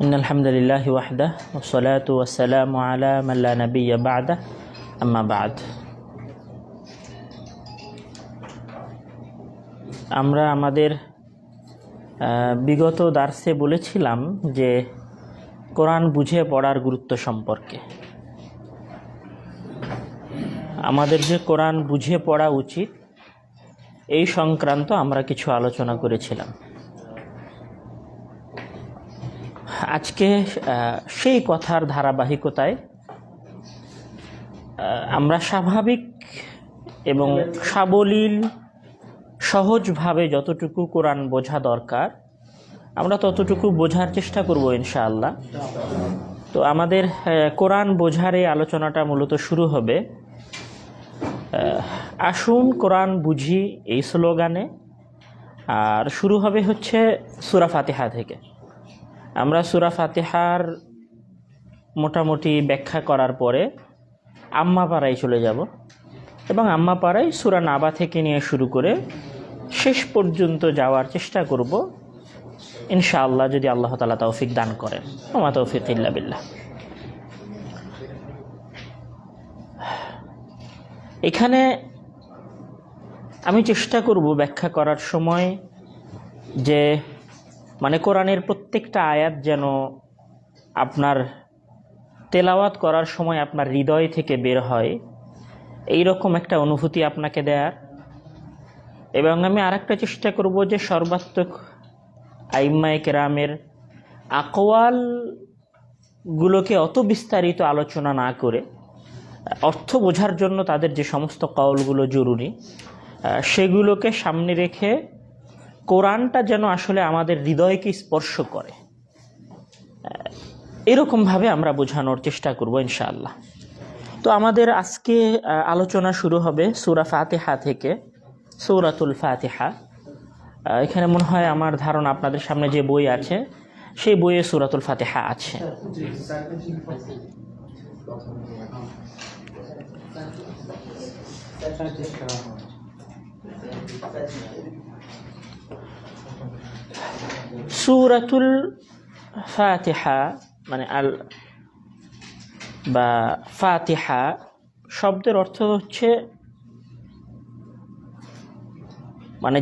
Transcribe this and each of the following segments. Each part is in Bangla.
ইন্নাল হামদুলিল্লাহি ওয়াহদাহু ওয়াসসালাতু ওয়াসসালামু আলা মান লা নাবিয়্যা বা'দাহ আম্মা বা'দ। আমরা আমাদের বিগত দার্সে বলেছিলাম যে কোরআন বুঝে পড়ার গুরুত্ব সম্পর্কে। আমাদের যে কোরআন বুঝে পড়া উচিত এই সংক্রান্ত আমরা কিছু আলোচনা করেছিলাম। আজকে সেই কথার ধারাবাহিকতায় আমরা স্বাভাবিক এবং সাবলীল সহজভাবে যতটুকু কোরআন বোঝা দরকার আমরা ততটুকু বোঝার চেষ্টা করব ইনশাআল্লাহ। তো আমাদের কোরআন বোঝার এই আলোচনাটা মূলত শুরু হবে আসুন কোরআন বুঝি এই স্লোগানে, আর শুরু হবে হচ্ছে সূরা ফাতিহা থেকে। আমরা সূরা ফাতিহার মোটামুটি ব্যাখ্যা করার পরে আম্মা পাড়ায় চলে যাব এবং আম্মা পাড়ায় সূরা নাবা থেকে নিয়ে শুরু করে শেষ পর্যন্ত যাওয়ার চেষ্টা করব ইনশাআল্লাহ, যদি আল্লাহ তাআলা তৌফিক দান করেন। ওয়া মা তৌফিক ইল্লা বিল্লাহ। এখানে আমি চেষ্টা করব ব্যাখ্যা করার সময় যে কোরআনের প্রত্যেকটা আয়াত যেন আপনার তেলাওয়াত করার সময় আপনার হৃদয় থেকে বের হয়, এই রকম একটা অনুভূতি আপনাকে দেয়ার। এবং আমি আরেকটা চেষ্টা করব যে সর্বাত্মক আইম্মায়ে কেরামের আকওয়ালগুলোকে অত বিস্তারিত আলোচনা না করে অর্থ বোঝার জন্য তাদের যে সমস্ত কওলগুলো জরুরি সেগুলোকে সামনে রেখে কোরআনটা যেন আসলে আমাদের হৃদয়কে স্পর্শ করে, এরকমভাবে আমরা বোঝানোর চেষ্টা করব ইনশাআল্লাহ। তো আমাদের আজকে আলোচনা শুরু হবে সূরা ফাতিহা থেকে, সূরাতুল ফাতিহা। এখানে মনে হয় আমার ধারণা আপনাদের সামনে যে বই আছে সেই বইয়ে সূরাতুল ফাতিহা আছে। সূরাতুল ফাতিহা আল বা ফাতিহা শব্দের অর্থ হচ্ছে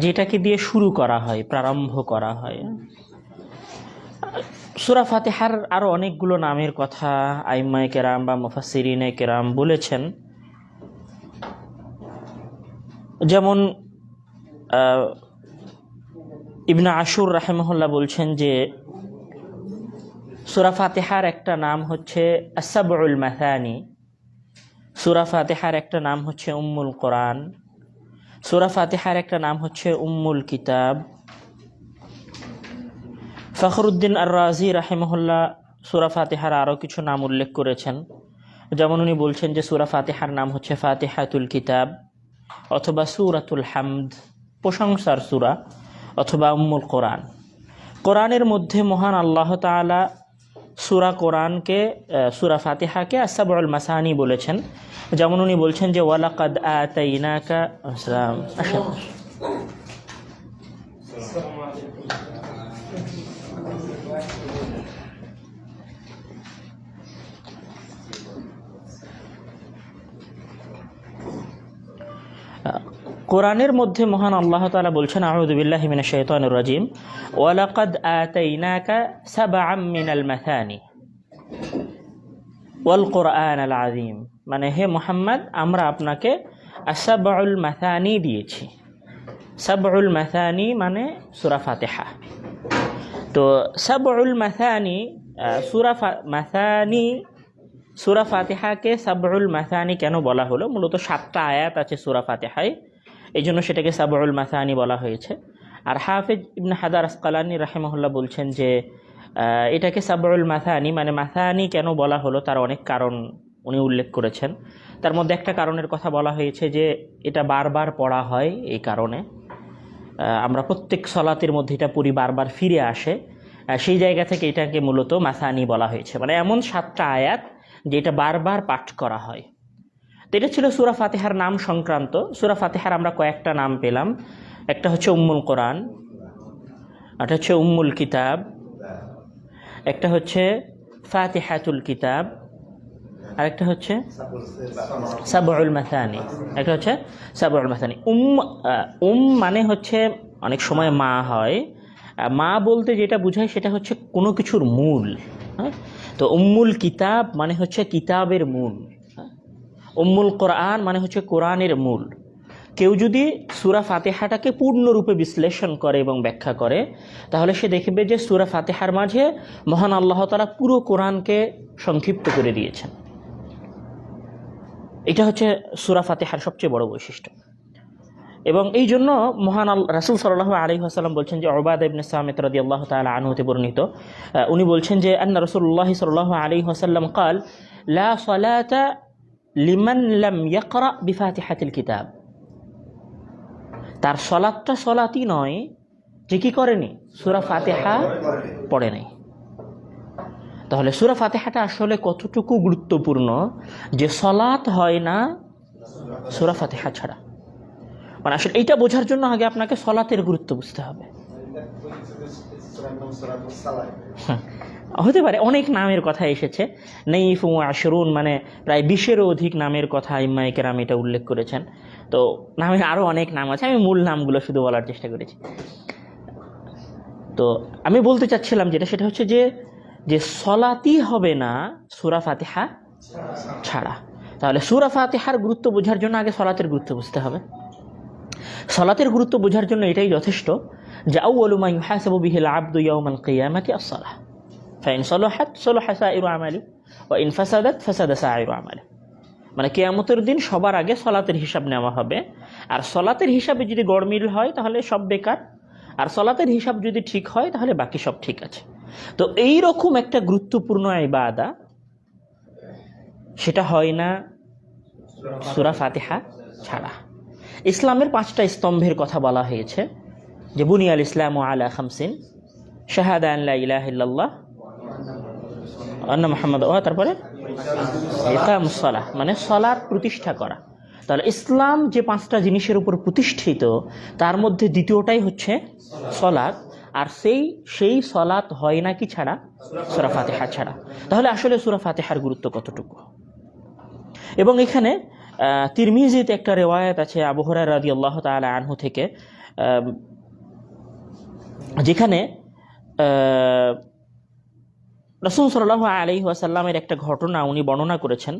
যেটাকে দিয়ে শুরু করা হয়, প্রারম্ভ করা হয়। সূরা ফাতিহার আরো অনেকগুলো নামের কথা আইম্মায়ে কেরাম বা মুফাসসিরিনে কেরাম বলেছেন। যেমন ইবনে আশুর রাহিমাহুল্লাহ বলছেন যে সূরা ফাতিহার একটা নাম হচ্ছে আস-সাবউল মাসানি, সূরা ফাতিহার একটা নাম হচ্ছে উম্মুল কোরআন, সূরা ফাতিহার একটা নাম হচ্ছে উম্মুল কিতাব। ফখরুদ্দিন আর-রাজি রাহিমাহুল্লাহ সূরা ফাতিহার আরও কিছু নাম উল্লেখ করেছেন। যেমন উনি বলছেন যে সূরা ফাতিহার নাম হচ্ছে ফাতিহাতুল কিতাব, অথবা সূরাতুল হামদ, প্রশংসার সূরা, অথবা উম্মুল কোরআন। কোরআনের মধ্যে মহান আল্লাহ তাআলা সূরা ফাতিহাকে আস-সাবউল মাসানি বলেছেন। যেমন উনি বলছেন যে ওয়ালাকাদ আতাইনাকা কোরআনের মধ্যে মহান আল্লাহ তাআলা বলছেন আউযু বিল্লাহি মিনাশ শাইতানির রাজিম ওয়ালাকাদ আতাইনাকা সাবআম মিনাল মাসানি ওয়াল কুরআনাল আযীম। হে মুহাম্মদ, আমরা আপনাকে আস-সাবউল মাসানি দিয়েছি। সাবউল মাসানি সূরা ফাতিহা। তো সাবউল মাসানি সূরা ফাতিহাকে সাবউল মাসানি কেন বলা হলো? মূলত 7টা আয়াত আছে সূরা ফাতিহায়, এই জন্য সেটাকে সাবউল মাসানি বলা হয়েছে। আর হাফিজ ইবনে হাজার আসকালানি রাহিমাহুল্লাহ বলছেন যে এটাকে সাবউল মাসানি মাসানি কেন বলা হলো তার অনেক কারণ উনি উল্লেখ করেছেন। তার মধ্যে একটা কারণের কথা বলা হয়েছে যে এটা বারবার পড়া হয়, এই কারণে আমরা প্রত্যেক সালাতের মধ্যে এটা পড়ি, বারবার ফিরে আসে, সেই জায়গা থেকে এটাকে মূলত মাসানি বলা হয়েছে। এমন 7টা আয়াত যেটা বারবার পাঠ করা হয়। তো এটা ছিল সূরা ফাতিহার নাম সংক্রান্ত। সূরা ফাতিহার আমরা কয়েকটা নাম পেলাম। একটা হচ্ছে উম্মুল কোরআন, একটা হচ্ছে উম্মুল কিতাব, একটা হচ্ছে ফাতিহাতুল কিতাব, আরেকটা হচ্ছে সাবউল মাসানি, একটা হচ্ছে সাবউল মাসানি। মানে হচ্ছে অনেক সময় মা হয়, মা বলতে যেটা বোঝায় সেটা হচ্ছে কোনো কিছুর মূল। হ্যাঁ, তো উম্মুল কিতাব মানে হচ্ছে কিতাবের মূল। উম্মুল কোরআন মানে হচ্ছে কোরআনের মূল। কেউ যদি সূরা ফাতিহাটাকে পূর্ণরূপে বিশ্লেষণ করে এবং ব্যাখ্যা করে, তাহলে সে দেখবে যে সূরা ফাতিহার মাঝে মহান আল্লাহ তাআলা পুরো কোরআনকে সংক্ষিপ্ত করে দিয়েছেন। এটা হচ্ছে সূরা ফাতিহার সবচেয়ে বড় বৈশিষ্ট্য। এবং এই জন্য মহান রাসূল সাল্লাল্লাহু আলাইহি ওয়াসাল্লাম বলছেন যে, উবাদা ইবনে সামিত রাদিয়াল্লাহু তাআলা আনহু হতে বর্ণিত, উনি বলছেন যে আন্না রাসূলুল্লাহ সাল্লাল্লাহু আলাইহি ওয়াসাল্লাম قال লা সালাতা লিমান লাম ইয়াকরা বিফাতিহাতিল কিতাব। তার সলাতটা সলাতই নয় যে কি করেনি, সূরা ফাতিহা পড়ে নাই। তাহলে সূরা ফাতিহাটা আসলে কতটুকু গুরুত্বপূর্ণ যে সলাত হয় না সূরা ফাতিহা ছাড়া। মানে আসলে এইটা বোঝার জন্য আগে আপনাকে সলাতের গুরুত্ব বুঝতে হবে। হতে পারে অনেক নামের কথা এসেছে, নাইফু আশরুন মানে প্রায় 20-এরও অধিক নামের কথা ইমামে কেরাম এটা উল্লেখ করেছেন। তো নামের আরও অনেক নাম আছে, আমি মূল নামগুলো শুধু বলার চেষ্টা করেছি। তো আমি বলতে চাচ্ছিলাম যেটা, সেটা হচ্ছে যে সলাতই হবে না সূরা ফাতিহা ছাড়া। তাহলে সূরা ফাতিহার গুরুত্ব বোঝার জন্য আগে সলাতের গুরুত্ব বুঝতে হবে। সলাতের গুরুত্ব বোঝার জন্য এটাই যথেষ্ট যে আউয়ালু মা ইউহাসাবু বিহিল আবদু ইয়াওমাল কিয়ামাতি আস-সালাহ ফাইন সালাহাত সালাহা সাইরু আমালি ওয়া ইন ফাসাদাত ফাসাদা সাইরু আমালি। মানে কিয়ামতের দিন সবার আগে সলাতের হিসাব নেওয়া হবে, আর সলাতের হিসাবে যদি গড়মিল হয় তাহলে সব বেকার, আর সলাতের হিসাব যদি ঠিক হয় তাহলে বাকি সব ঠিক আছে। তো এই রকম একটা গুরুত্বপূর্ণ ইবাদা, সেটা হয় না সূরা ফাতিহা ছাড়া। ইসলামের 5টা স্তম্ভের কথা বলা হয়েছে, যে বুনিয়াল ইসলামু আলা খামসিন, শাহাদা আন লা ইলাহা ইল্লাল্লাহ আন্না মুহাম্মাদ, তারপরে ইকামুস সালাহ মানে সালাত প্রতিষ্ঠা করা। তাহলে ইসলাম যে 5টা জিনিসের উপর প্রতিষ্ঠিত, তার মধ্যে দ্বিতীয়টাই হচ্ছে সালাত। আর সেই সালাত হয় না কি ছাড়া, সূরা ফাতিহা ছাড়া। তাহলে আসলে সূরা ফাতিহার গুরুত্ব কতটুকু। এবং এখানে তিরমিজিতে একটা রিওয়ায়াত আছে আবু হুরায়রা রাদিয়াল্লাহু তাআলা আনহু থেকে, যেখানে রাসূল সাল্লাল্লাহু আলাইহি ওয়াসাল্লামের একটা ঘটনা উনি বর্ণনা করেছেন।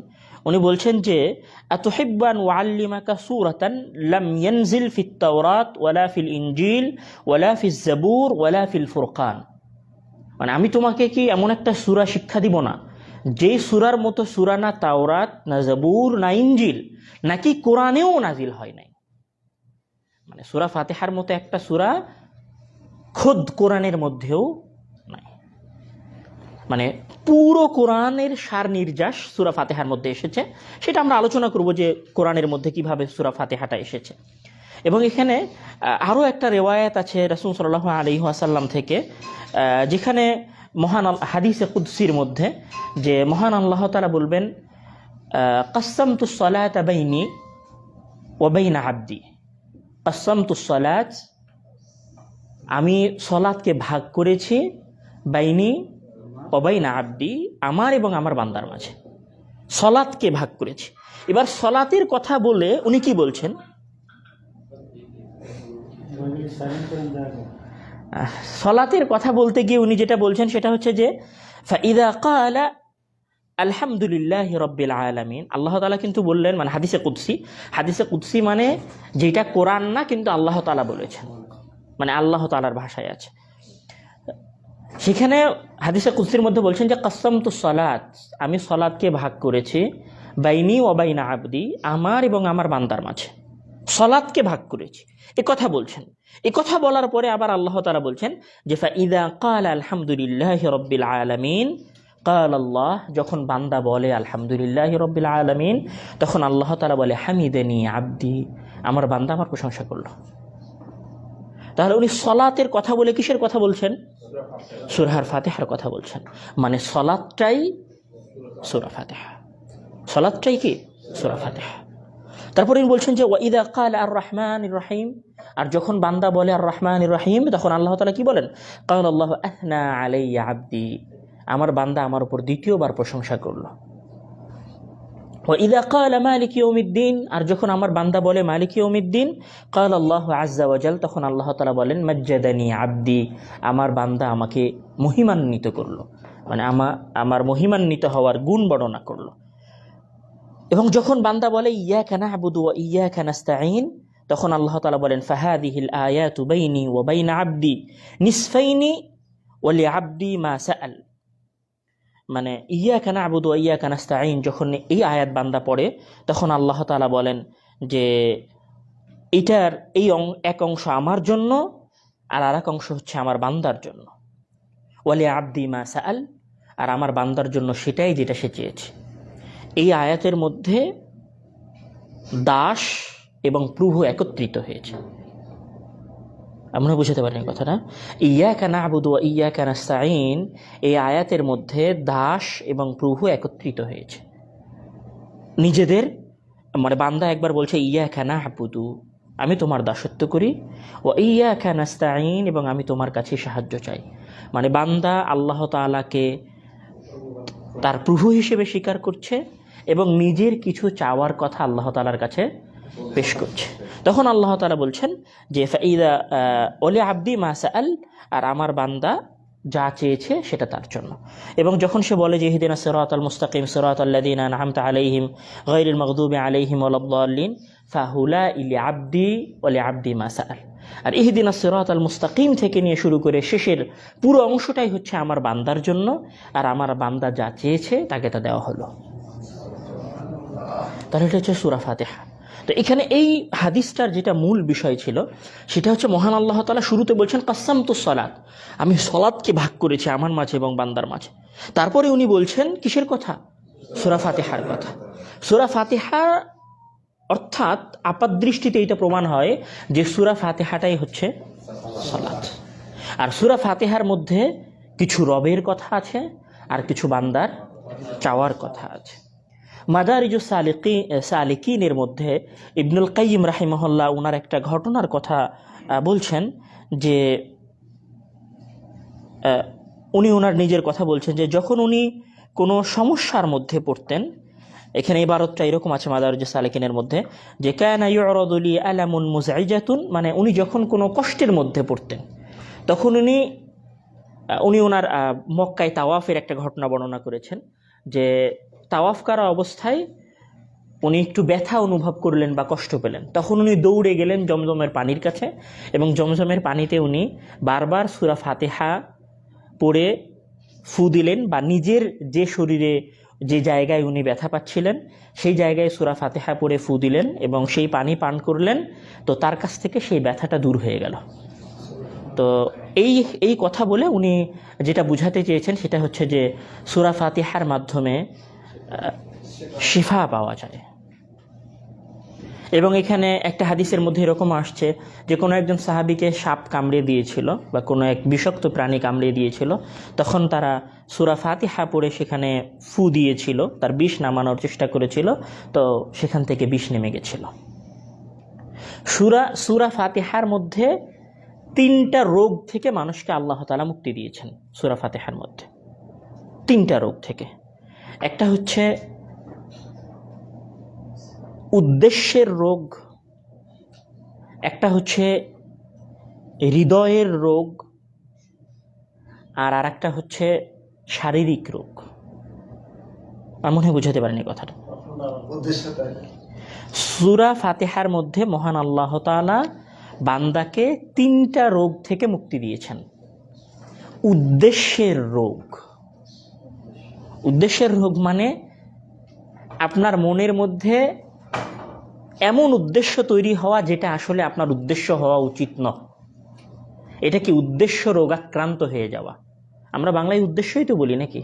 উনি বলছেন যে আতুহিব্বান ওয়াল্লিমাকা সূরাতান লাম ইয়ানজিল ফিত তাওরাত ওয়ালা ফিল ইনজিল ওয়ালা ফিজ জাবুর ওয়ালা ফিল ফুরকান। মানে আমি তোমাকে কি এমন একটা সূরা শিক্ষা দিব না, যেই সূরার মতো সূরা না তাওরাত, না জাবুর, না ইনজিল, নাকি কোরআনেও নাজিল হয় নাই। মানে সূরা ফাতিহার মতো একটা সূরা খোদ কোরআনের মধ্যেও নাই। মানে পুরো কোরআনের সার নির্যাস সূরা ফাতিহার মধ্যে এসেছে। সেটা আমরা আলোচনা করব যে কোরআনের মধ্যে কিভাবে সূরা ফাতিহাটা এসেছে। এবং এখানে আরও একটা রিওয়ায়াত আছে রাসূল সাল্লাল্লাহু আলাইহি ওয়াসাল্লাম থেকে, যেখানে মহান হাদিসে কুদসির মধ্যে যে মহান আল্লাহ তাআলা বলবেন, কাসসামতুস সালাতা বাইনি ওয়া বাইনা আবদি, কাসসামতুস সালাত আমি সলাতকে ভাগ করেছি, বাইনি ওয়া বাইনা আবদি আমার এবং আমার বান্দার মাঝে সলাতকে ভাগ করেছি। এবার সলাতের কথা বলে উনি কি বলছেন, সলাতের কথা বলতে গিয়ে উনি যেটা বলছেন সেটা হচ্ছে যে ফাইদা ক্বালা আলহামদুলিল্লাহি রাব্বিল আলামিন। আল্লাহ তাআলা কিন্তু বললেন, মানে হাদিসে কুদসি মানে যেটা কোরআন না, কিন্তু আল্লাহ তাআলা বলেছেন, মানে আল্লাহ তাআলার ভাষায় আছে। সেখানে হাদিসে কুদসির মধ্যে বলছেন যে কাসসামতুস সালাত আমি সলাতকে ভাগ করেছি, বাইনি ওয়া বাইনা আবদি আমার এবং আমার বান্দার মাঝে সলাতকে ভাগ করেছি, এ কথা বলছেন। এ কথা বলার পরে আবার আল্লাহ তাআলা বলছেন যে ফাইদা ক্বালা আলহামদুলিল্লাহি রাব্বিল আলামিন ক্বাল আল্লাহ, যখন বান্দা বলে আলহামদুলিল্লাহি রাব্বিল আলামিন, তখন আল্লাহ তাআলা বলে হামিদানি আবদি, আমার বান্দা আমার প্রশংসা করলো। তাহলে উনি সলাতের কথা বলে কিসের কথা বলছেন, সূরা ফাতিহার কথা বলছেন। মানে সলাতটাই সূরা ফাতিহা, সলাতটাই কি সূরা ফাতিহা। তারপরে উনি বলছেন যে ওয়াইদা ক্বালা আর রহমানির রহিম, আর যখন বান্দা বলে আর রহমানির রহিম, তখন আল্লাহ তাআলা কি বলেন, ক্বাল আল্লাহু আথনা আলাইয়া আবদি, আমার বান্দা আমার উপর দ্বিতীয়বার প্রশংসা করলো। وإذا قال مالك يوم الدين, আর যখন আমার বান্দা বলে মালিক ইয়াউমিদ্দিন, قال الله عز وجل, তখন আল্লাহ তাআলা বলেন মজ্জাদানি আবদি, আমার বান্দা আমাকে মহিমান্বিত করলো, মানে আমার মহিমান্বিত হওয়ার গুণ বর্ণনা করলো। এবং যখন বান্দা বলে ইয়াকা না'বুদু ওয়া ইয়াকা নাস্তাঈন, তখন আল্লাহ তাআলা বলেন ফাহাদিহিল আয়াতু বাইনি ওয়া বাইনা আবদি নিসফাইনি ওয়া লিআবদি মা সাআল, মানে ইয়াকা না'বুদু ওয়া ইয়াকা নাস্তাঈন, যখন এই আয়াত বান্দা পড়ে তখন আল্লাহ তাআলা বলেন যে এটার এই এক অংশ আমার জন্য আর আরেক অংশ হচ্ছে আমার বান্দার জন্য। ওয়া লিআবদি মা সাআল, আর আমার বান্দার জন্য সেটাই যেটা সে চেয়েছে। এই আয়াতের মধ্যে দাস এবং প্রভু একত্রিত হয়েছে। আমরা বুঝতে পারেন কথাটা? ইয়াকা না'বুদু ওয়া ইয়াকা নাস্তাঈন, এই আয়াতের মধ্যে দাস এবং প্রভু একত্রিত হয়েছে। নিজেদের মানে বান্দা একবার বলছে ইয়াকা না'বুদু, আমি তোমার দাসত্ব করি, ওয়া ইয়াকা নাস্তাঈন, এবং আমি তোমার কাছে সাহায্য চাই। মানে বান্দা আল্লাহ তাআলাকে তার প্রভু হিসেবে স্বীকার করছে এবং নিজের কিছু চাওয়ার কথা আল্লাহ তাআলার কাছে পেশ করছে। তখন আল্লাহ তাআলা বলছেন যে ফাইদা ওলি আবদি মা সাআল, আর আমার বান্দা যা চেয়েছে সেটা তার জন্য। এবং যখন সে বলে যে ইহদিনাস সিরাতাল মুস্তাকিম সিরাতাল লাযিনা আন'আমতা আলাইহিম গায়রিল মাগদুবি আলাইহিম ওয়ালাদ-দাল্লিন ফাহুলাইকা লিআবদি ওয়া লিআবদি মা সাআল, আর ইহদিনাস সিরাতাল মুস্তাকিম থেকে নিয়ে শুরু করে শেষের পুরো অংশটাই হচ্ছে আমার বান্দার জন্য, আর আমার বান্দা যা চেয়েছে তাকে তা দেওয়া হলো। তাহলে এটা হচ্ছে সূরা ফাতিহা। তো এখানে এই হাদিসটার যেটা মূল বিষয় ছিল সেটা হচ্ছে মহান আল্লাহ তাআলা শুরুতে বলছেন কাসামতুস সালাত, আমি সালাতকে ভাগ করেছি আমার মাঝে এবং বান্দার মাঝে। তারপরে উনি বলছেন কিসের কথা? সূরা ফাতিহার কথা। সূরা ফাতিহা অর্থাৎ আপাত দৃষ্টিতে এটা প্রমাণ হয় যে সূরা ফাতিহাটাই হচ্ছে সালাত। আর সূরা ফাতিহার মধ্যে কিছু রবের কথা আছে আর কিছু বান্দার চাওয়ার কথা আছে। মাদারিজুস সালিকিনের মধ্যে ইবনুল কাইয়িম রাহিমাহুল্লাহ ওনার একটা ঘটনার কথা বলছেন যে উনি ওনার নিজের কথা বলছেন যে যখন উনি কোনো সমস্যার মধ্যে পড়তেন, এখানে ইবারতটা এরকম আছে মাদারিজুস সালিকিনের মধ্যে যে কানা ইউরাদু লি আলামুন মুজআইজাতুন, মানে উনি যখন কোনো কষ্টের মধ্যে পড়তেন তখন উনি ওনার মক্কায় তাওয়াফের একটা ঘটনা বর্ণনা করেছেন যে তাওয়াফ করা অবস্থায় উনি একটু ব্যথা অনুভব করলেন বা কষ্ট পেলেন, তখন উনি দৌড়ে গেলেন জমজমের পানির কাছে এবং জমজমের পানিতে উনি বারবার সূরা ফাতিহা পড়ে ফু দিলেন, বা নিজের যে শরীরে যে জায়গায় উনি ব্যথা পাচ্ছিলেন সেই জায়গায় সূরা ফাতিহা পড়ে ফু দিলেন এবং সেই পানি পান করলেন, তো তার কাছ থেকে সেই ব্যথাটা দূর হয়ে গেল। তো এই কথা বলে উনি যেটা বুঝাতে চেয়েছেন সেটা হচ্ছে যে সূরা ফাতিহার মাধ্যমে শিফা পাওয়া যায়। এবং এখানে একটা হাদিসের মধ্যে এরকম আসছে যে কোনো একজন সাহাবীকে সাপ কামড়ে দিয়েছিল বা কোনো এক বিষাক্ত প্রাণী কামড়ে দিয়েছিল, তখন তারা সূরা ফাতিহা পড়ে সেখানে ফু দিয়েছিল, তার বিষ নামানোর চেষ্টা করেছিল, তো সেখান থেকে বিষ নেমে গেছিল। সূরা ফাতিহার মধ্যে 3টা রোগ থেকে মানুষকে আল্লাহ তাআলা মুক্তি দিয়েছেন। সূরা ফাতিহার মধ্যে 3টা রোগ থেকে, একটা হচ্ছে উদ্দেশ্যের রোগ, একটা হচ্ছে হৃদয়ের রোগ, আর আরেকটা হচ্ছে শারীরিক রোগ। আমার মনে হয় বুঝাতে পারেনি কথাটা। সূরা ফাতিহার মধ্যে মহান আল্লাহ তাআলা বান্দাকে 3টা রোগ থেকে মুক্তি দিয়েছেন। উদ্দেশ্যের রোগ, উদ্দেশ্যের রোগ মানে আপনার মনের মধ্যে এমন উদ্দেশ্য তৈরি হওয়া যেটা আসলে আপনার উদ্দেশ্য হওয়া উচিত নয়, এটা কি উদ্দেশ্য রোগাক্রান্ত হয়ে যাওয়া। আমরা বাংলায় উদ্দেশ্যই তো বলি নাকি,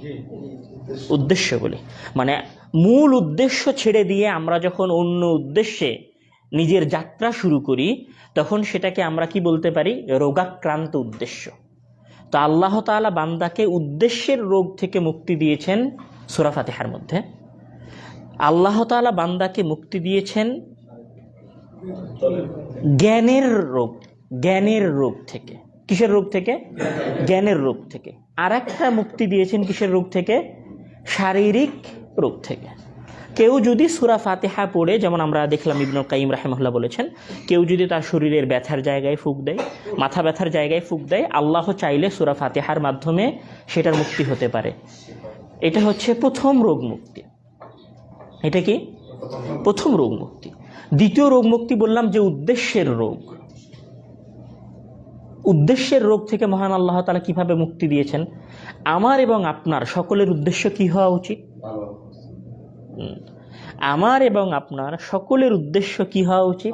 উদ্দেশ্য বলি, মানে মূল উদ্দেশ্য ছেড়ে দিয়ে আমরা যখন অন্য উদ্দেশ্যে নিজের যাত্রা শুরু করি তখন সেটাকে আমরা কি বলতে পারি, রোগাক্রান্ত উদ্দেশ্য। তো আল্লাহ তাআলা বান্দাকে উদ্দেশ্যের রোগ থেকে মুক্তি দিয়েছেন সূরা ফাতিহার মধ্যে। আল্লাহ তাআলা বান্দাকে মুক্তি দিয়েছেন জ্ঞানের রোগ থেকে। কিসের রোগ থেকে? জ্ঞানের রোগ থেকে। আর একটা মুক্তি দিয়েছেন কিসের রোগ থেকে? শারীরিক রোগ থেকে। কেউ যদি সূরা ফাতিহা পড়ে, যেমন আমরা দেখলাম ইবনুল কাইয়িম রাহিমাহুল্লাহ বলেছেন, কেউ যদি তার শরীরের ব্যথার জায়গায় ফুঁক দেয়, মাথা ব্যথার জায়গায় ফুঁক দেয়, আল্লাহ চাইলে সূরা ফাতিহার মাধ্যমে সেটার মুক্তি হতে পারে। এটা হচ্ছে প্রথম রোগ মুক্তি। এটা কি? প্রথম রোগ মুক্তি। দ্বিতীয় রোগ মুক্তি বললাম যে উদ্দেশ্যের রোগ। উদ্দেশ্যের রোগ থেকে মহান আল্লাহ তাআলা কিভাবে মুক্তি দিয়েছেন? আমার এবং আপনার সকলের উদ্দেশ্য কি হওয়া উচিত? আমার এবং আপনার সকলের উদ্দেশ্য কি হওয়া উচিত?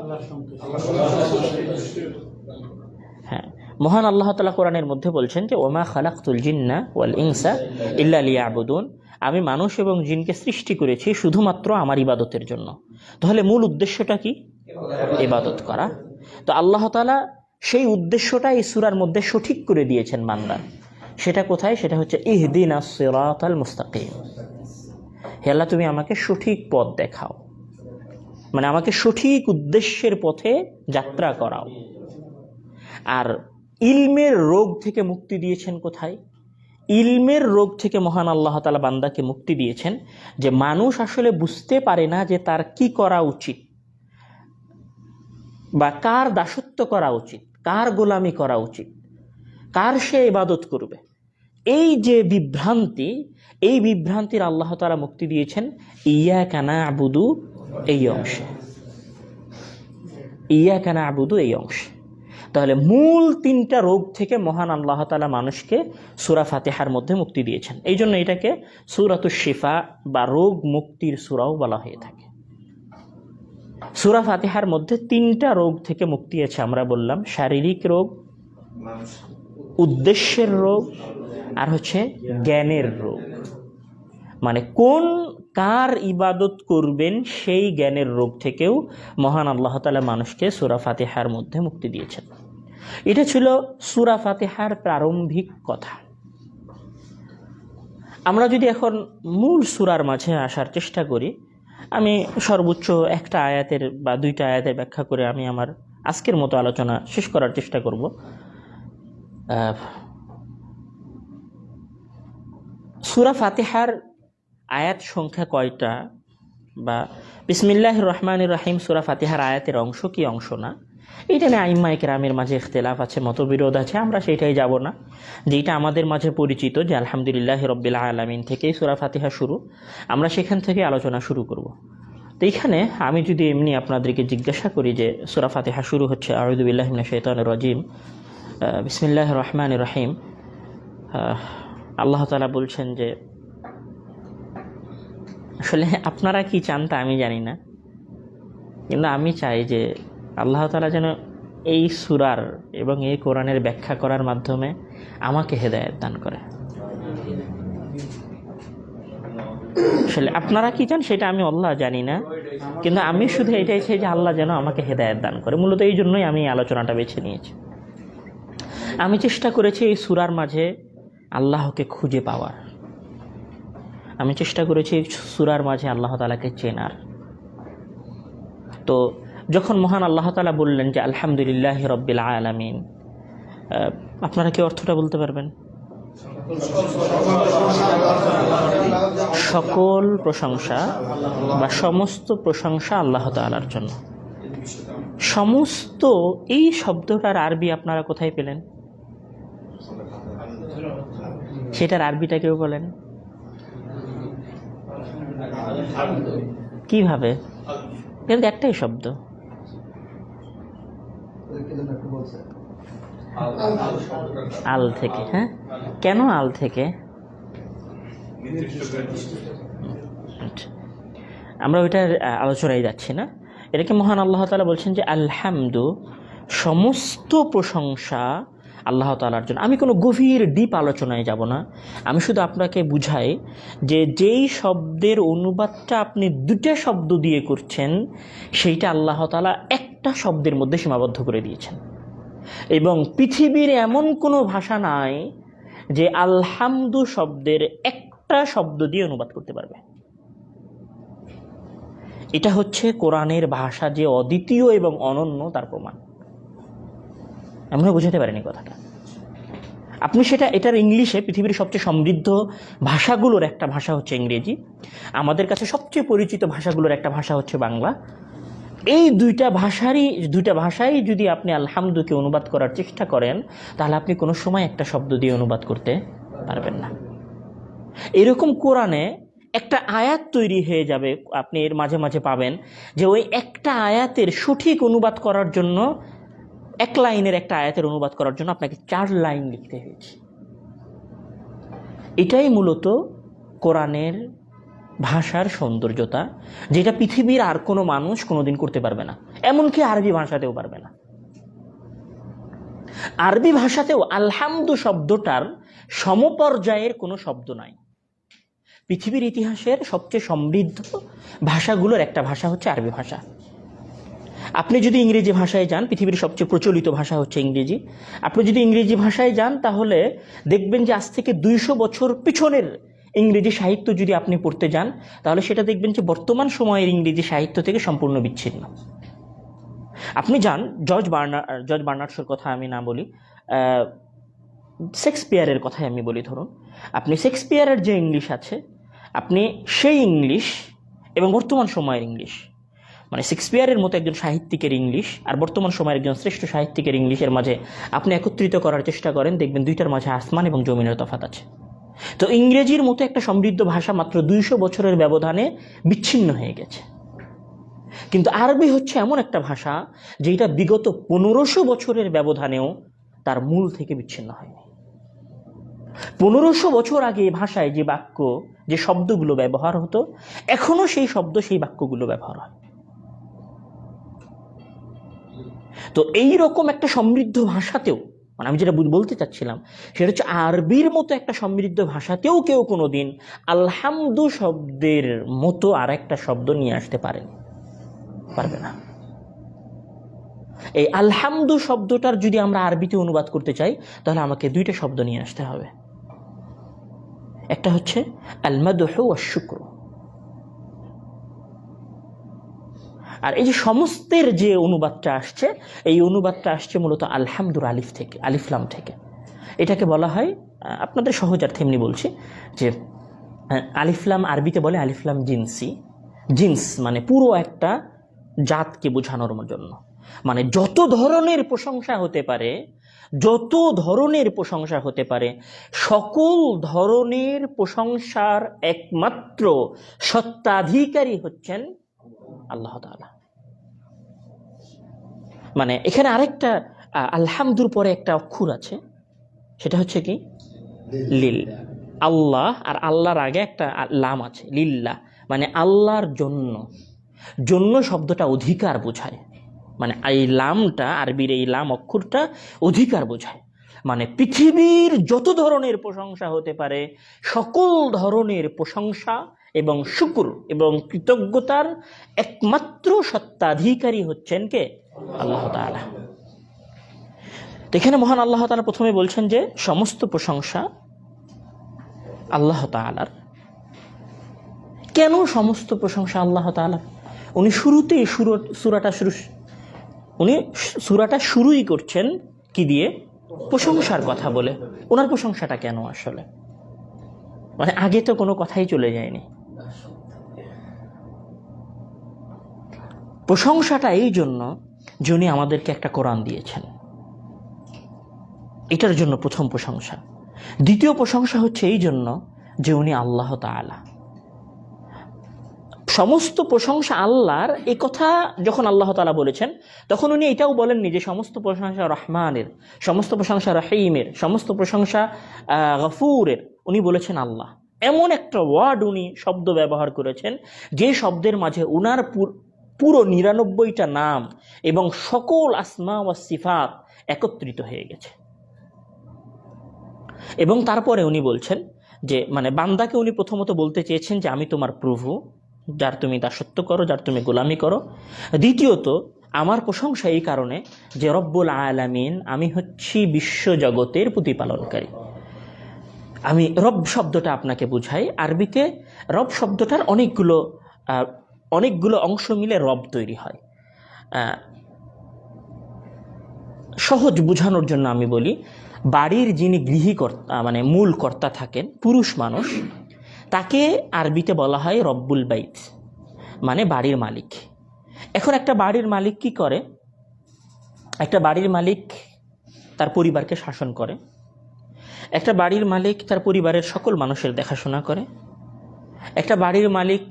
হ্যাঁ, মহান আল্লাহ তাআলা কোরআনের মধ্যে বলছেন যে ওমা খালাকতুল জিন্না ওয়াল ইনসা ইল্লা লিয়াবুদুন, আমি মানুষ এবং জিনকে সৃষ্টি করেছি শুধুমাত্র আমার ইবাদতের জন্য। তাহলে মূল উদ্দেশ্যটা কি? ইবাদত করা। তো আল্লাহ তাআলা সেই উদ্দেশ্যটা এই সূরার মধ্যে সঠিক করে দিয়েছেন বান্দার। সেটা কোথায়? সেটা হচ্ছে ইহদিনাস সিরাতাল মুস্তাকিম। হে আল্লাহ, তুমি আমাকে সঠিক পথ দেখাও, মানে আমাকে সঠিক উদ্দেশ্যের পথে যাত্রা করাও। আর ইলমের রোগ থেকে মুক্তি দিয়েছেন কোথায়? ইলমের রোগ থেকে মহান আল্লাহ তাআলা বান্দাকে মুক্তি দিয়েছেন যে মানুষ আসলে বুঝতে পারে না যে তার কি করা উচিত, বা কার দাসত্ব করা উচিত, কার গোলামি করা উচিত, কার সে ইবাদত করবে। এই যে বিভ্রান্তি, এই বিভ্রান্তির আল্লাহ তাআলা মুক্তি দিয়েছেন ইয়াকা না'বুদু এই অংশে। ইয়াকা না'বুদু এই অংশে। তাহলে মূল তিনটা রোগ থেকে মহান আল্লাহ তাআলা মানুষকে সূরা ফাতিহার মধ্যে মুক্তি দিয়েছেন। এই জন্য এটাকে সূরাতুশ শিফা বা রোগ মুক্তির সূরাও বলা হয়ে থাকে। সূরা ফাতিহার মধ্যে তিনটা রোগ থেকে মুক্তি আছে। আমরা বললাম শারীরিক রোগ, উদ্দেশ্যের রোগ, আর হচ্ছে জ্ঞানের রোগ। মানে কোন কার ইবাদত করবেন সেই জ্ঞানের রোগ থেকেও মহান আল্লাহ তাআলা মানুষকে সূরা ফাতিহার মধ্যে মুক্তি দিয়েছেন। এটা ছিল সূরা ফাতিহার প্রারম্ভিক কথা। আমরা যদি এখন মূল সূরার মাঝে আসার চেষ্টা করি, আমি সর্বোচ্চ একটা আয়াতের বা দুইটা আয়াতের ব্যাখ্যা করে আমি আমার আজকের মতো আলোচনা শেষ করার চেষ্টা করব। সূরা ফাতিহার আয়াত সংখ্যা কয়টা, বা বিসমিল্লাহির রহমানির রহিম সূরা ফাতিহার আয়াতের অংশ কি অংশ না, এইটা নিয়ে আইম্মায়ে কেরামের মাঝে ইখতিলাফ আছে, মতবিরোধ আছে। আমরা সেইটাই যাব না। যেটা আমাদের মাঝে পরিচিত যে আলহামদুলিল্লাহি রাব্বিল আলামিন থেকেই সূরা ফাতিহা শুরু, আমরা সেখান থেকে আলোচনা শুরু করব। তো এইখানে আমি যদি এমনি আপনাদেরকে জিজ্ঞাসা করি যে সূরা ফাতিহা শুরু হচ্ছে আউযু বিল্লাহি মিনাশ শাইতানির রাজিম বিসমিল্লাহির রহমানির রহিম, আল্লাহ তাআলা বলছেন যে, আসলে আপনারা কি চান তা আমি জানি না, কিন্তু আমি চাই যে আল্লাহ তাআলা যেন এই সূরার এবং এই কোরআনের ব্যাখ্যা করার মাধ্যমে আমাকে হেদায়েত দান করে। আসলে আপনারা কি চান সেটা আমি আল্লাহ জানি না, কিন্তু আমি শুধু এটাই চাই যে আল্লাহ যেন আমাকে হেদায়েত দান করে। মূলত এই জন্যই আমি আলোচনাটা বেছে নিয়েছি। আমি চেষ্টা করেছি এই সূরার মাঝে আল্লাহকে খুঁজে পাওয়ার, আমি চেষ্টা করেছি এই সূরার মাঝে আল্লাহ তাআলাকে চেনার। তো যখন মহান আল্লাহ তাআলা বললেন যে আলহামদুলিল্লাহি রাব্বিল আলামিন, আপনারা কি অর্থটা বলতে পারবেন? সকল প্রশংসা বা সমস্ত প্রশংসা আল্লাহ তাআলার জন্য। সমস্ত এই শব্দটার আরবি আপনারা কোথায় পেলেন? সেটার আরবিটা কেউ বলেন কিভাবে? কিন্তু একটাই শব্দ, আল থেকে। হ্যাঁ, কেন আল থেকে? আমরা ওইটার আলোচনায় যাচ্ছি না। এটাকে মহান আল্লাহ তাআলা বলছেন যে আলহামদু, সমস্ত প্রশংসা আল্লাহ তাআলার জন্য। আমি কোনো গভীর ডিপ আলোচনায় যাব না, আমি শুধু আপনাকে বুঝাই যে যেই শব্দের অনুবাদটা আপনি দুটা শব্দ দিয়ে করছেন সেইটা আল্লাহ তাআলা একটা শব্দের মধ্যে সীমাবদ্ধ করে দিয়েছেন। এবং পৃথিবীর এমন কোনো ভাষা নাই যে আলহামদু শব্দের একটা শব্দ দিয়ে অনুবাদ করতে পারবে। এটা হচ্ছে কোরআনের ভাষা যে অদ্বিতীয় এবং অনন্য তার প্রমাণ। আমরা বুঝাতে পারিনি কথাটা। আপনি এটার ইংলিশে পৃথিবীর সবচেয়ে সমৃদ্ধ ভাষাগুলোর একটা ভাষা হচ্ছে ইংরেজি, আমাদের কাছে সবচেয়ে পরিচিত ভাষাগুলোর একটা ভাষা হচ্ছে বাংলা। এই দুইটা ভাষাই যদি আপনি আলহামদুকে অনুবাদ করার চেষ্টা করেন, তাহলে আপনি কোনো সময় একটা শব্দ দিয়ে অনুবাদ করতে পারবেন না। এরকম কোরআনে একটা আয়াত তৈরি হয়ে যাবে, আপনি এর মাঝে মাঝে পাবেন যে ওই একটা আয়াতের সঠিক অনুবাদ করার জন্য, এক লাইনের একটা আয়াতের অনুবাদ করার জন্য আপনাকে 4 লাইন লিখতে হয়েছে। এটাই মূলত কোরআনের ভাষার সৌন্দর্যতা, যেটা পৃথিবীর আর কোনো মানুষ কোনোদিন করতে পারবে না, এমনকি আরবি ভাষাতেও পারবে না। আরবি ভাষাতেও আলহামদু শব্দটার সমপর্যায়ের কোনো শব্দ নাই। পৃথিবীর ইতিহাসের সবচেয়ে সমৃদ্ধ ভাষাগুলোর একটা ভাষা হচ্ছে আরবি ভাষা। আপনি যদি ইংরেজি ভাষায় যান, পৃথিবীর সবচেয়ে প্রচলিত ভাষা হচ্ছে ইংরেজি, আপনি যদি ইংরেজি ভাষায় যান তাহলে দেখবেন যে আজ থেকে 200 বছর পিছনের ইংরেজি সাহিত্য যদি আপনি পড়তে যান, তাহলে সেটা দেখবেন যে বর্তমান সময়ের ইংরেজি সাহিত্য থেকে সম্পূর্ণ বিচ্ছিন্ন। আপনি যান জর্জ বার্নার্ডসের কথা আমি না বলি, শেক্সপিয়ারের কথাই আমি বলি। ধরুন আপনি শেক্সপিয়ারের যে ইংলিশ আছে, আপনি সেই ইংলিশ এবং বর্তমান সময়ের ইংলিশ, মানে শেক্সপিয়ারের মতো একজন সাহিত্যিকের ইংলিশ আর বর্তমান সময়ের একজন শ্রেষ্ঠ সাহিত্যিকের ইংলিশের মাঝে আপনি একত্রিত করার চেষ্টা করেন, দেখবেন দুইটার মাঝে আসমান এবং জমিনের তফাৎ আছে। তো ইংরেজির মতো একটা সমৃদ্ধ ভাষা মাত্র 200 বছরের ব্যবধানে বিচ্ছিন্ন হয়ে গেছে। কিন্তু আরবি হচ্ছে এমন একটা ভাষা যেটা বিগত 1500 বছরের ব্যবধানেও তার মূল থেকে বিচ্ছিন্ন হয়নি। 1500 বছর আগে ভাষায় যে বাক্য, যে শব্দগুলো ব্যবহার হতো, এখনো সেই শব্দ, সেই বাক্যগুলো ব্যবহার হয়। তো এই রকম একটা সমৃদ্ধ ভাষাতেও, মানে আমি যেটা বলতে চাচ্ছিলাম সেটা হচ্ছে আরবির মতো একটা সমৃদ্ধ ভাষাতেও কেউ কোনোদিন আলহামদু শব্দের মতো আর একটা শব্দ নিয়ে আসতে পারবে না। এই আলহামদু শব্দটার যদি আমরা আরবিতে অনুবাদ করতে চাই, তাহলে আমাকে 2টা শব্দ নিয়ে আসতে হবে। একটা হচ্ছে আল মাদহু ওয়াশ শুকর, আর এই যে সমস্তের যে অনুবাদটা আসছে, এই অনুবাদটা আসছে মূলত আলহামদুর আলিফলাম থেকে। এটাকে বলা হয়, আপনাদের সহজার্থে এমনি বলছি, যে আলিফলাম আরবিতে বলে আলিফলাম জিনসি। জিন্স মানে পুরো একটা জাতকে বোঝানোর জন্য, মানে যত ধরনের প্রশংসা হতে পারে, সকল ধরনের প্রশংসার একমাত্র সত্ত্বাধিকারী হচ্ছেন আল্লাহ তাআলা। মানে এখানে আরেকটা আলহামদুর পরে একটা অক্ষর আছে, সেটা হচ্ছে কি লিল। আল্লাহ আর আল্লাহর আগে একটা লাম আছে, লিল্লাহ, মানে আল্লাহর জন্য শব্দটা অধিকার বোঝায়। মানে এই লামটা, আরবির এই লাম অক্ষরটা অধিকার বোঝায়। মানে পৃথিবীর যত ধরনের প্রশংসা হতে পারে, সকল ধরনের প্রশংসা এবং শুকর এবং কৃতজ্ঞতার একমাত্র সত্ত্বাধিকারী হচ্ছেন কে? আল্লাহ তাআলা। এখানে মহান আল্লাহ তাআলা প্রথমে বলছেন যে সমস্ত প্রশংসা আল্লাহ তাআলার। কেন সমস্ত প্রশংসা আল্লাহ তাআলার? উনি শুরুতেই সূরাটা শুরুই করছেন কি দিয়ে? প্রশংসার কথা বলে। ওনার প্রশংসাটা কেন আসলে? মানে আগে তো কোনো কথাই চলে যায়নি। প্রশংসাটা এই জন্য যে উনি আমাদেরকে একটা কোরআন দিয়েছেন, এটার জন্য প্রথম প্রশংসা। দ্বিতীয় প্রশংসা হচ্ছে এই জন্য যে উনি আল্লাহ তাআলা। সমস্ত প্রশংসা আল্লাহর, এই কথা যখন আল্লাহ তাআলা বলেছেন, তখন উনি এটাও বলেননি যে সমস্ত প্রশংসা রহমানের, সমস্ত প্রশংসা রহিমের, সমস্ত প্রশংসা গফুরের। উনি বলেছেন আল্লাহ। এমন একটা ওয়ার্ড, উনি শব্দ ব্যবহার করেছেন যে শব্দের মাঝে উনার পুরো 99টা নাম এবং সকল আসমা ওয়া সিফাত একত্রিত হয়ে গেছে। এবং তারপরে উনি বলছেন যে, মানে বান্দাকে উনি প্রথমত বলতে চেয়েছেন যে আমি তোমার প্রভু, যার তুমি দাসত্ব করো, যার তুমি গোলামি করো। দ্বিতীয়ত আমার প্রশংসা এই কারণে যে রব্বুল আলামিন, আমি হচ্ছি বিশ্বজগতের প্রতিপালনকারী। আমি রব শব্দটা আপনাকে বুঝাই। আরবিতে রব শব্দটার অনেকগুলো অংশ মিলে রব তৈরি হয়। সহজ বোঝানোর জন্য আমি বলি, বাড়ির যিনি গৃহীকর্তা মানে মূল কর্তা থাকেন, পুরুষ মানুষ, তাকে আরবিতে বলা হয় রব্বুল বাইত, মানে বাড়ির মালিক। এখন একটা বাড়ির মালিক কি করে? একটা বাড়ির মালিক তার পরিবারকে শাসন করে, একটা বাড়ির মালিক তার পরিবারের সকল মানুষের দেখাশোনা করে, একটা বাড়ির মালিক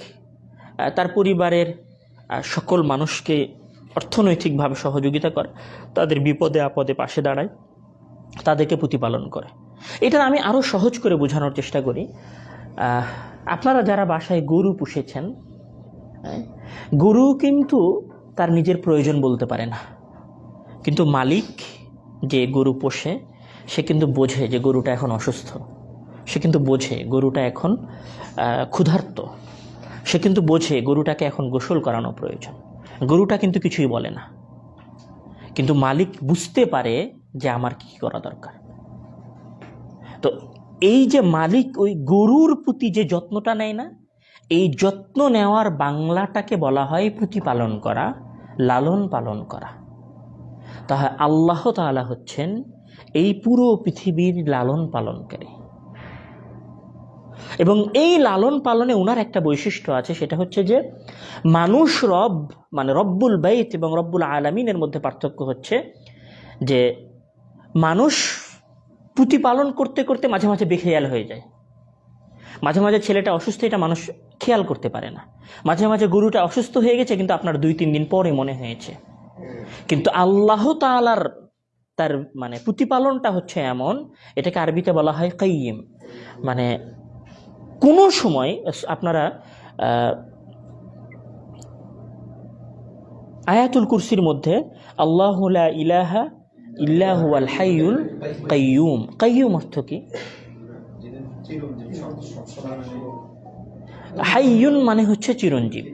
তার পরিবারের সকল মানুষকে অর্থনৈতিকভাবে সহযোগিতা করে, তাদের বিপদে আপদে পাশে দাঁড়ায়, তাদেরকে প্রতিপালন করে। এটা আমি আরও সহজ করে বোঝানোর চেষ্টা করি। আপনারা যারা বাসায় গরু পুষেছেন, গরু কিন্তু তার নিজের প্রয়োজন বলতে পারে না, কিন্তু মালিক যে গরু পোষে সে কিন্তু বোঝে যে গরুটা এখন অসুস্থ, সে কিন্তু বোঝে গরুটা এখন ক্ষুধার্ত, সে কিন্তু বোঝে গরুটাকে এখন গোসল করানো প্রয়োজন। গরুটা কিন্তু কিছুই বলে না, কিন্তু মালিক বুঝতে পারে যে আমার কি করা দরকার। তো এই যে মালিক ওই গরুর প্রতি যে যত্নটা নেয় না, এই যত্ন নেওয়ার বাংলাটাকে বলা হয় প্রতিপালন করা, লালন পালন করা। তাহলে আল্লাহ তাআলা হচ্ছেন এই পুরো পৃথিবীর লালন পালনকারী, এবং এই লালন পালনে ওনার একটা বৈশিষ্ট্য আছে, সেটা হচ্ছে যে মানুষ রব মানে রব্বুল বাইত এবং রব্বুল আলামিনের মধ্যে পার্থক্য হচ্ছে যে মানুষ প্রতিপালন করতে করতে মাঝে মাঝে বেখেয়াল হয়ে যায়, মাঝে মাঝে ছেলেটা অসুস্থ, এটা মানুষ খেয়াল করতে পারে না, মাঝে মাঝে গরুটা অসুস্থ হয়ে গেছে কিন্তু আপনার 2-3 দিন পরে মনে হয়েছে। কিন্তু আল্লাহ তাআলার তার মানে প্রতিপালনটা হচ্ছে এমন, এটাকে আরবিতে বলা হয় কাইয়িম। মানে কোনো সময় আপনারা আয়াতুল কুরসির মধ্যে আল্লাহু লা ইলাহা ইল্লা হুয়াল হাইয়ুল কাইয়ুম, কাইয়ুম অর্থ কি? হাইয়ুন মানে হচ্ছে চিরঞ্জীব,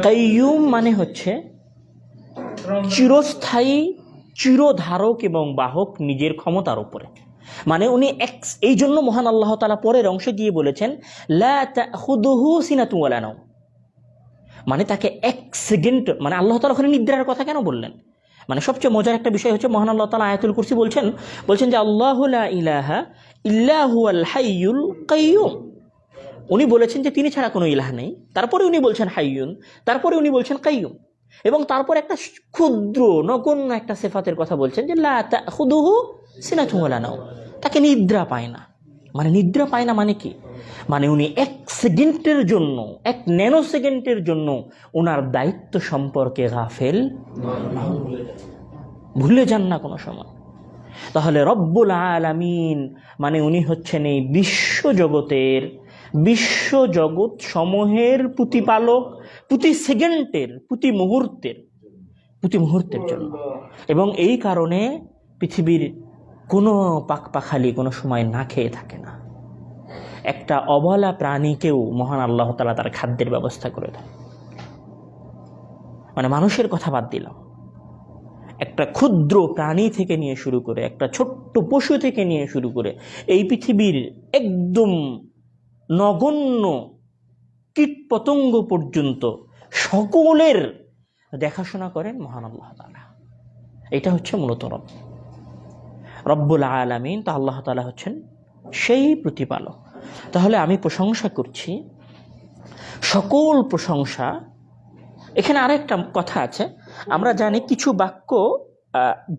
কাইয়ুম মানে হচ্ছে চিরস্থায়ী, চিরধারক এবং বাহক নিজের ক্ষমতার উপরে। মানে উনি এই জন্য মহান আল্লাহ তাআলা পরের অংশে গিয়ে বলেছেন লা তাখুদুহু সিনাতুন ওয়ালা নাওম, মানে তাকে এক সেকেন্ড, মানে আল্লাহ তাআলা ওখানে নিদ্রার কথা কেন বললেন? মানে সবচেয়ে মজার একটা বিষয় হচ্ছে মহান আল্লাহ তাআলা আয়াতুল কুরসি বলছেন যে আল্লাহু লা ইলাহা ইল্লা হুয়াল হাইয়ুল কাইয়ুম। উনি বলেছেন যে তিনি ছাড়া কোনো ইলাহ নেই, তারপরে উনি বলছেন হাইয়ুন, তারপরে উনি বলছেন কাইয়ুম, এবং তারপর একটা ক্ষুদ্র নগণ্য একটা সিফাতের কথা বলছেন যে লা তাখুদুহু সিনাতুন ওয়ালা নাওম, তাকে নিদ্রা পায় না। মানে নিদ্রা পায় না মানে কি? মানে উনি এক সেকেন্ডের জন্য, এক ন্যানো সেকেন্ডের জন্য ওনার দায়িত্ব সম্পর্কে গাফেল ভুলে যান না কোনো সময়। তাহলে রব্বুল আলামিন মানে উনি হচ্ছেন এই বিশ্বজগতের, বিশ্বজগৎ সমূহের প্রতিপালক, প্রতি সেকেন্ডের, প্রতি মুহূর্তের জন্য। এবং এই কারণে পৃথিবীর কোনো পাখপাখালি কোনো সময় না খেয়ে থাকে না। একটা অবলা প্রাণীকেও মহান আল্লাহ তাআলা তার খাদ্যের ব্যবস্থা করে দেন। মানে মানুষের কথা বাদ দিলাম, একটা ক্ষুদ্র প্রাণী থেকে নিয়ে শুরু করে, একটা ছোট্ট পশু থেকে নিয়ে শুরু করে এই পৃথিবীর একদম নগণ্য কীট পতঙ্গ পর্যন্ত সকলের দেখাশোনা করেন মহান আল্লাহ তাআলা। এটা হচ্ছে মূলত রব্বুল আলামিন। তা আল্লাহ তাআলা হচ্ছেন সেই প্রতিপালক। তাহলে আমি প্রশংসা করছি, সকল প্রশংসা। এখানে আরেকটা কথা আছে, আমরা জানি কিছু বাক্য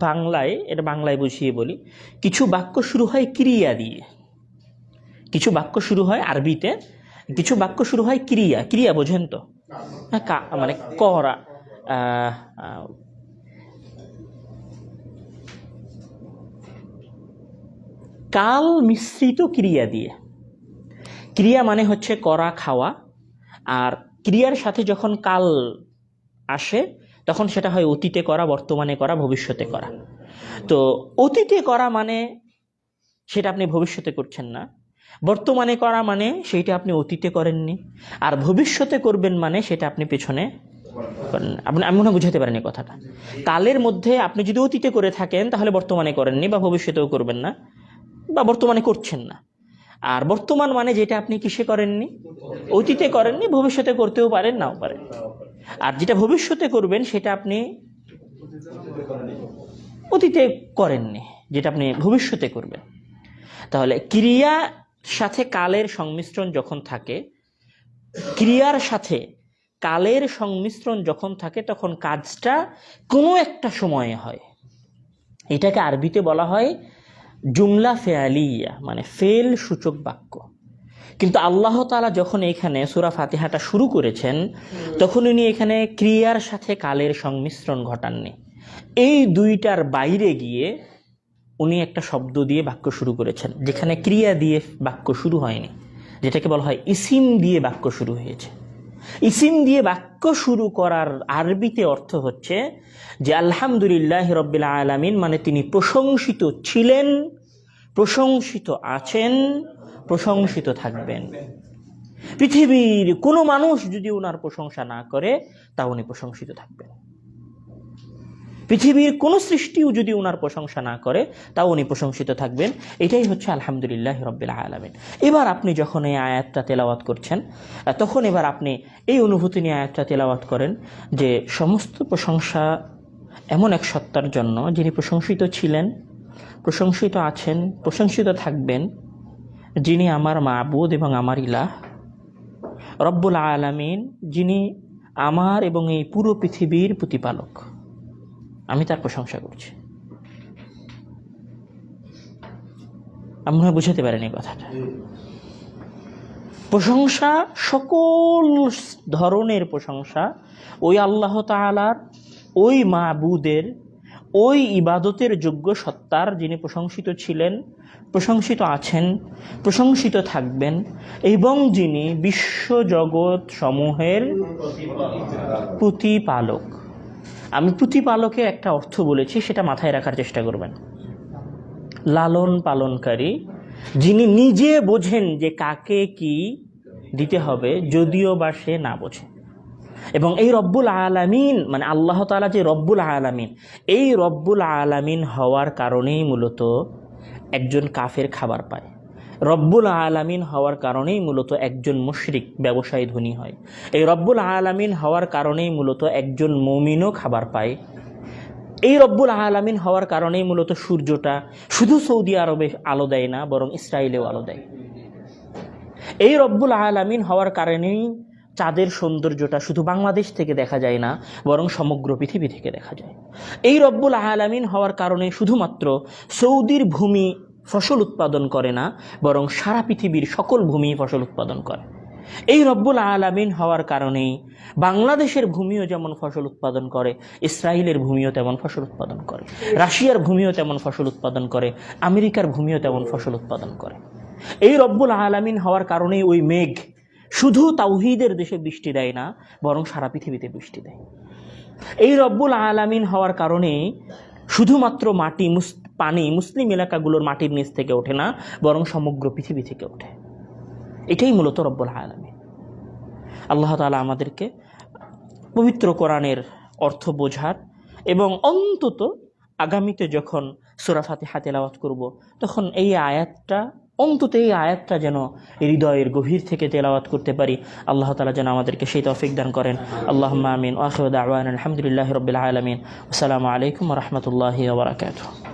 বাংলায়, এটা বাংলায় বুঝিয়ে বলি, কিছু বাক্য শুরু হয় ক্রিয়া দিয়ে, কিছু বাক্য শুরু হয় আরবিতে, কিছু বাক্য শুরু হয় ক্রিয়া। ক্রিয়া বোঝেন তো? মানে করা, কাল মিশ্রিত ক্রিয়া দিয়ে। ক্রিয়া মানে হচ্ছে করা, খাওয়া, আর ক্রিয়ার সাথে যখন কাল আসে তখন সেটা হয় অতীতে করা, বর্তমানে করা, ভবিষ্যতে করা। তো অতীতে করা মানে সেটা আপনি ভবিষ্যতে করছেন না, বর্তমানে করা মানে সেইটা আপনি অতীতে করেননি, আর ভবিষ্যতে করবেন মানে সেটা আপনি পেছনে করেন। আমি মনে হয় বুঝাতে পারেন এই কথাটা। কালের মধ্যে আপনি যদি অতীতে করে থাকেন তাহলে বর্তমানে করেননি, বা ভবিষ্যতেও করবেন না, বা বর্তমানে করছেন না। আর বর্তমান মানে যেটা আপনি কিসে করেননি, অতীতে করেননি, ভবিষ্যতে করতেও পারেন, নাও পারেন। আর যেটা ভবিষ্যতে করবেন সেটা আপনি অতীতে করেননি, যেটা আপনি ভবিষ্যতে করবেন। তাহলে ক্রিয়ার সাথে কালের সংমিশ্রণ যখন থাকে, ক্রিয়ার সাথে কালের সংমিশ্রণ যখন থাকে, তখন কাজটা কোনো একটা সময়ে হয়। এটাকে আরবিতে বলা হয় জুমলা ফেয়ালিয়া, মানে ফেল সূচক বাক্য। কিন্তু আল্লাহ তাআলা যখন এখানে সূরা ফাতিহাটা শুরু করেছেন, তখন উনি এখানে ক্রিয়ার সাথে কালের সংমিশ্রণ ঘটাননি। এই দুইটার বাইরে গিয়ে উনি একটা শব্দ দিয়ে বাক্য শুরু করেছেন, যেখানে ক্রিয়া দিয়ে বাক্য শুরু হয়নি, যেটাকে বলা হয় ইসিম দিয়ে বাক্য শুরু হয়েছে। ইসিম দিয়ে বাক্য শুরু করার আরবিতে অর্থ হচ্ছে যে আলহামদুলিল্লাহ রাব্বিল আলামিন, মানে তিনি প্রশংসিত ছিলেন, প্রশংসিত আছেন, প্রশংসিত থাকবেন। পৃথিবীর কোনো মানুষ যদি ওনার প্রশংসা না করে, তা উনি প্রশংসিত থাকবেন। পৃথিবীর কোনো সৃষ্টিও যদি ওনার প্রশংসা না করে, তাও উনি প্রশংসিত থাকবেন। এটাই হচ্ছে আলহামদুলিল্লাহ রাব্বিল আলামিন। এবার আপনি যখন এই আয়াতটা তেলাওয়াত করছেন, তখন এবার আপনি এই অনুভূতি নিয়ে আয়াতটা তেলাওয়াত করেন যে সমস্ত প্রশংসা এমন এক সত্তার জন্য, যিনি প্রশংসিত ছিলেন, প্রশংসিত আছেন, প্রশংসিত থাকবেন, যিনি আমার মাবুদ এবং আমার ইলাহ, রব্বুল আলামিন, যিনি আমার এবং এই পুরো পৃথিবীর প্রতিপালক। আমি তার প্রশংসা করছি। আমরা বুঝাতে পারিনি কথাটা। প্রশংসা, সকল ধরনের প্রশংসা ওই আল্লাহ তাআলার, ওই মাবুদের, ওই ইবাদতের যোগ্য সত্তার, যিনি প্রশংসিত ছিলেন, প্রশংসিত আছেন, প্রশংসিত থাকবেন, এবং যিনি বিশ্বজগৎ সমূহের প্রতিপালক। আমি প্রতিপালকের একটা অর্থ বলেছি, সেটা মাথায় রাখার চেষ্টা করবেন। লালন পালনকারী, যিনি নিজে বোঝেন যে কাকে কি দিতে হবে, যদিও বা সে না বোঝে। এবং এই রব্বুল আলামিন, মানে আল্লাহ তাআলা যে রব্বুল আলামিন, এই রব্বুল আলামিন হওয়ার কারণেই মূলত একজন কাফের খাবার পায়। রব্বুল আলামিন হওয়ার কারণেই মূলত একজন মুশরিক ব্যবসায়ী ধনী হয়। এই রব্বুল আলামিন হওয়ার কারণেই মূলত একজন মুমিনও খাবার পায়। এই রব্বুল আলামিন হওয়ার কারণেই মূলত সূর্যটা শুধু সৌদি আরবে আলো দেয় না, বরং ইসরায়েলেও আলো দেয়। এই রব্বুল আলামিন হওয়ার কারণেই চাঁদের সৌন্দর্যটা শুধু বাংলাদেশ থেকে দেখা যায় না, বরং সমগ্র পৃথিবী থেকে দেখা যায়। এই রব্বুল আলামিন হওয়ার কারণে শুধুমাত্র সৌদির ভূমি ফসল উৎপাদন করে না, বরং সারা পৃথিবীর সকল ভূমি ফসল উৎপাদন করে। এই রব্বুল আলামিন হওয়ার কারণেই বাংলাদেশের ভূমিও যেমন ফসল উৎপাদন করে, ইসরায়েলের ভূমিও তেমন ফসল উৎপাদন করে, রাশিয়ার ভূমিও তেমন ফসল উৎপাদন করে, আমেরিকার ভূমিও তেমন ফসল উৎপাদন করে। এই রব্বুল আলামিন হওয়ার কারণেই ওই মেঘ শুধু তাওহীদের দেশে বৃষ্টি দেয় না, বরং সারা পৃথিবীতে বৃষ্টি দেয়। এই রব্বুল আলামিন হওয়ার কারণেই শুধুমাত্র পানি মুসলিম এলাকাগুলোর মাটির নিচ থেকে ওঠে না, বরং সমগ্র পৃথিবী থেকে ওঠে। এটাই মূলত রব্বুল আলামিন। আল্লাহ তাআলা আমাদেরকে পবিত্র কোরআনের অর্থ বোঝার, এবং অন্তত আগামীতে যখন সূরা ফাতিহা তেলাওয়াত করব, তখন এই আয়াতটা যেন হৃদয়ের গভীর থেকে তেলাওয়াত করতে পারি। আল্লাহ তাআলা যেন আমাদেরকে সেই তৌফিক দান করেন। আল্লাহুম্মা আমিন। ওয়া আখিরু দাওয়ানা আলহামদুলিল্লাহি রাব্বিল আলামিন। আসসালামু আলাইকুম ওয়া রাহমাতুল্লাহি ওয়া বারাকাতুহু।